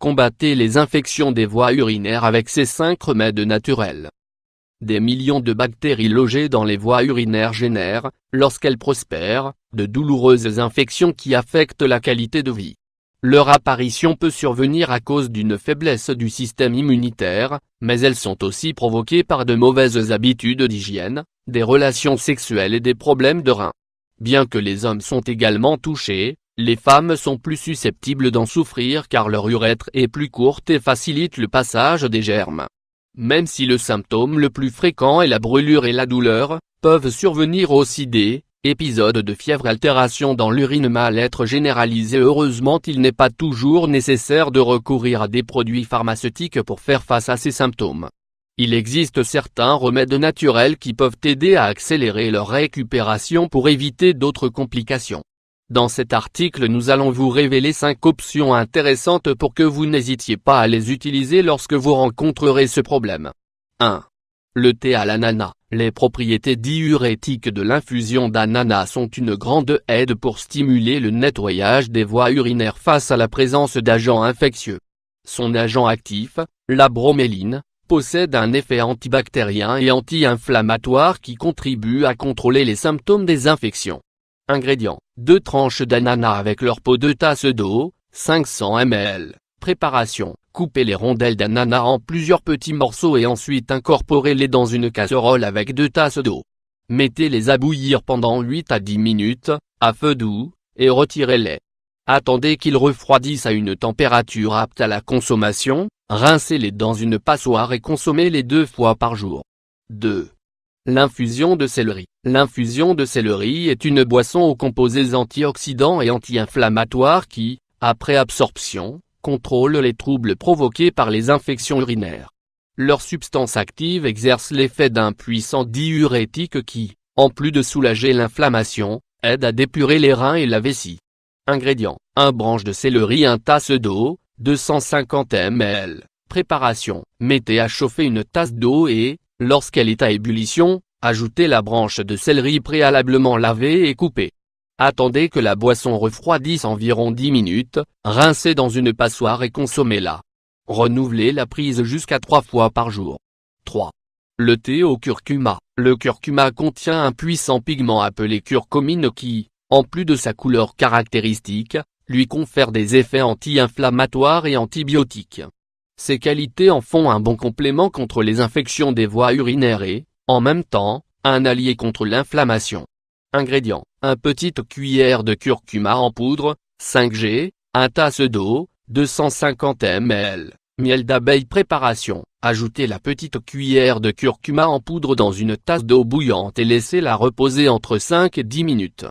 Combattez les infections des voies urinaires avec ces 5 remèdes naturels. Des millions de bactéries logées dans les voies urinaires génèrent, lorsqu'elles prospèrent, de douloureuses infections qui affectent la qualité de vie. Leur apparition peut survenir à cause d'une faiblesse du système immunitaire, mais elles sont aussi provoquées par de mauvaises habitudes d'hygiène, des relations sexuelles et des problèmes de reins. Bien que les hommes sont également touchés, les femmes sont plus susceptibles d'en souffrir car leur urètre est plus courte et facilite le passage des germes. Même si le symptôme le plus fréquent est la brûlure et la douleur, peuvent survenir aussi des épisodes de fièvre, altération dans l'urine, mal-être généralisé. Heureusement, il n'est pas toujours nécessaire de recourir à des produits pharmaceutiques pour faire face à ces symptômes. Il existe certains remèdes naturels qui peuvent aider à accélérer leur récupération pour éviter d'autres complications. Dans cet article, nous allons vous révéler 5 options intéressantes pour que vous n'hésitiez pas à les utiliser lorsque vous rencontrerez ce problème. 1. Le thé à l'ananas. Les propriétés diurétiques de l'infusion d'ananas sont une grande aide pour stimuler le nettoyage des voies urinaires face à la présence d'agents infectieux. Son agent actif, la broméline, possède un effet antibactérien et anti-inflammatoire qui contribue à contrôler les symptômes des infections. Ingrédients: 2 tranches d'ananas avec leur peau, 2 tasses d'eau, 500 ml. Préparation: coupez les rondelles d'ananas en plusieurs petits morceaux et ensuite incorporez-les dans une casserole avec 2 tasses d'eau. Mettez-les à bouillir pendant 8 à 10 minutes, à feu doux, et retirez-les. Attendez qu'ils refroidissent à une température apte à la consommation, rincez-les dans une passoire et consommez-les 2 fois par jour. 2. L'infusion de céleri. L'infusion de céleri est une boisson aux composés antioxydants et anti-inflammatoires qui, après absorption, contrôle les troubles provoqués par les infections urinaires. Leur substance active exerce l'effet d'un puissant diurétique qui, en plus de soulager l'inflammation, aide à dépurer les reins et la vessie. Ingrédients: 1 branche de céleri, 1 tasse d'eau, 250 ml. Préparation: mettez à chauffer une tasse d'eau et, lorsqu'elle est à ébullition, ajoutez la branche de céleri préalablement lavée et coupée. Attendez que la boisson refroidisse environ 10 minutes, rincez dans une passoire et consommez-la. Renouvelez la prise jusqu'à 3 fois par jour. 3. Le thé au curcuma. Le curcuma contient un puissant pigment appelé curcumine qui, en plus de sa couleur caractéristique, lui confère des effets anti-inflammatoires et antibiotiques. Ces qualités en font un bon complément contre les infections des voies urinaires et, en même temps, un allié contre l'inflammation. Ingrédients: 1 petite cuillère de curcuma en poudre, 5 g, 1 tasse d'eau, 250 ml. Miel d'abeille. Préparation: ajoutez la petite cuillère de curcuma en poudre dans une tasse d'eau bouillante et laissez-la reposer entre 5 et 10 minutes.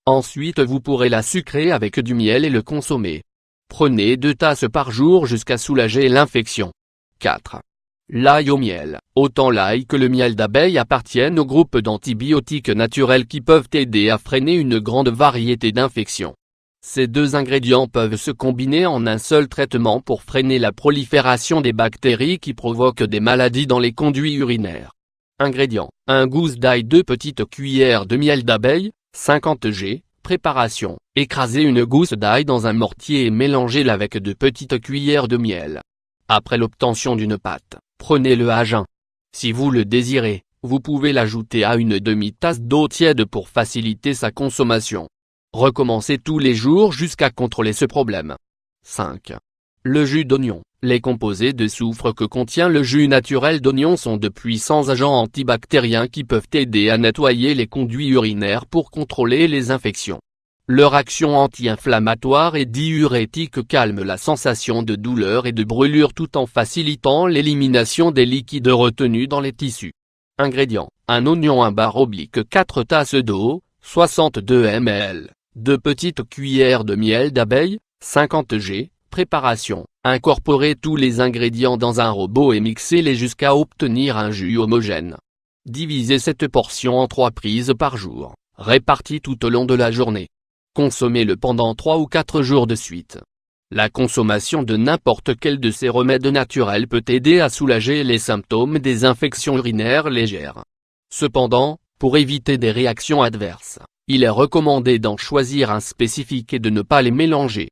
Ensuite vous pourrez la sucrer avec du miel et le consommer. Prenez 2 tasses par jour jusqu'à soulager l'infection. 4. L'ail au miel. Autant l'ail que le miel d'abeille appartiennent au groupe d'antibiotiques naturels qui peuvent aider à freiner une grande variété d'infections. Ces 2 ingrédients peuvent se combiner en un seul traitement pour freiner la prolifération des bactéries qui provoquent des maladies dans les conduits urinaires. Ingrédients: 1 gousse d'ail, 2 petites cuillères de miel d'abeille, 50 g. Préparation: écrasez une gousse d'ail dans un mortier et mélangez-la avec 2 petites cuillères de miel. Après l'obtention d'une pâte, prenez-le à jeun. Si vous le désirez, vous pouvez l'ajouter à une demi-tasse d'eau tiède pour faciliter sa consommation. Recommencez tous les jours jusqu'à contrôler ce problème. 5. Le jus d'oignon. Les composés de soufre que contient le jus naturel d'oignon sont de puissants agents antibactériens qui peuvent aider à nettoyer les conduits urinaires pour contrôler les infections. Leur action anti-inflammatoire et diurétique calme la sensation de douleur et de brûlure tout en facilitant l'élimination des liquides retenus dans les tissus. Ingrédients: 1 oignon, 1 bar / 4 tasses d'eau, 62 ml, 2 petites cuillères de miel d'abeille, 50 g. Préparation: incorporez tous les ingrédients dans un robot et mixez-les jusqu'à obtenir un jus homogène. Divisez cette portion en 3 prises par jour, réparties tout au long de la journée. Consommez-le pendant 3 ou 4 jours de suite. La consommation de n'importe quel de ces remèdes naturels peut aider à soulager les symptômes des infections urinaires légères. Cependant, pour éviter des réactions adverses, il est recommandé d'en choisir un spécifique et de ne pas les mélanger.